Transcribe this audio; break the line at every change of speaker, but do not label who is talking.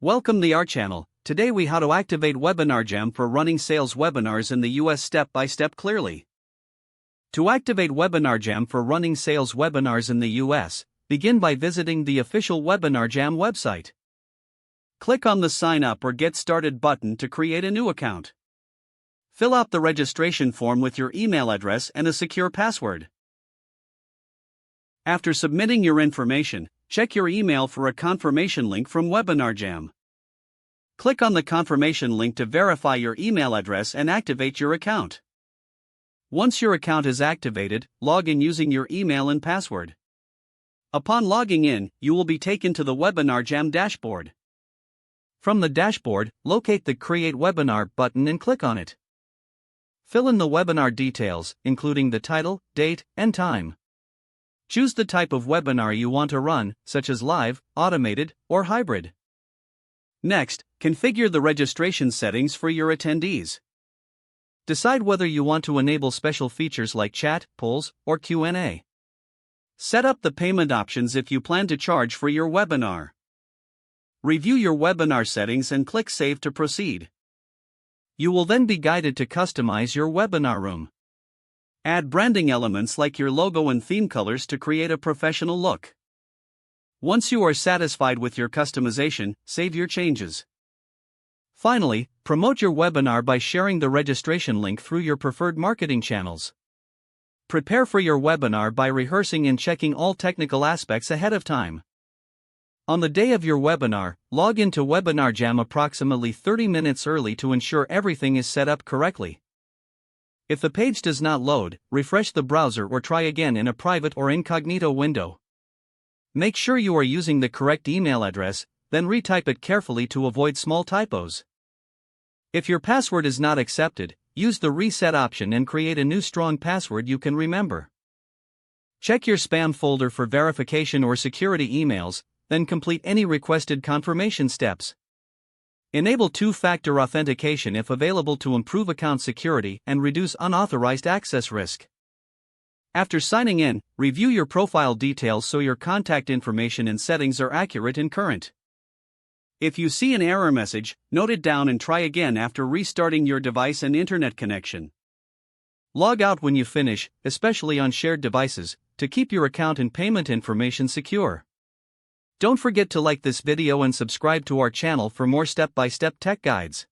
Welcome to our channel. Today we how to activate WebinarJam for running sales webinars in the US step by step clearly. To activate WebinarJam for running sales webinars in the US, begin by visiting the official WebinarJam website. Click on the Sign Up or Get Started button to create a new account. Fill out the registration form with your email address and a secure password. After submitting your information, check your email for a confirmation link from WebinarJam. Click on the confirmation link to verify your email address and activate your account. Once your account is activated, log in using your email and password. Upon logging in, you will be taken to the WebinarJam dashboard. From the dashboard, locate the Create Webinar button and click on it. Fill in the webinar details, including the title, date, and time. Choose the type of webinar you want to run, such as live, automated, or hybrid. Next, configure the registration settings for your attendees. Decide whether you want to enable special features like chat, polls, or Q&A. Set up the payment options if you plan to charge for your webinar. Review your webinar settings and click Save to proceed. You will then be guided to customize your webinar room. Add branding elements like your logo and theme colors to create a professional look. Once you are satisfied with your customization, save your changes. Finally, promote your webinar by sharing the registration link through your preferred marketing channels. Prepare for your webinar by rehearsing and checking all technical aspects ahead of time. On the day of your webinar, log into WebinarJam approximately 30 minutes early to ensure everything is set up correctly. If the page does not load, refresh the browser or try again in a private or incognito window. Make sure you are using the correct email address, then retype it carefully to avoid small typos. If your password is not accepted, use the reset option and create a new strong password you can remember. Check your spam folder for verification or security emails, then complete any requested confirmation steps. Enable two-factor authentication if available to improve account security and reduce unauthorized access risk. After signing in, review your profile details so your contact information and settings are accurate and current. If you see an error message, note it down and try again after restarting your device and internet connection. Log out when you finish, especially on shared devices, to keep your account and payment information secure. Don't forget to like this video and subscribe to our channel for more step-by-step tech guides.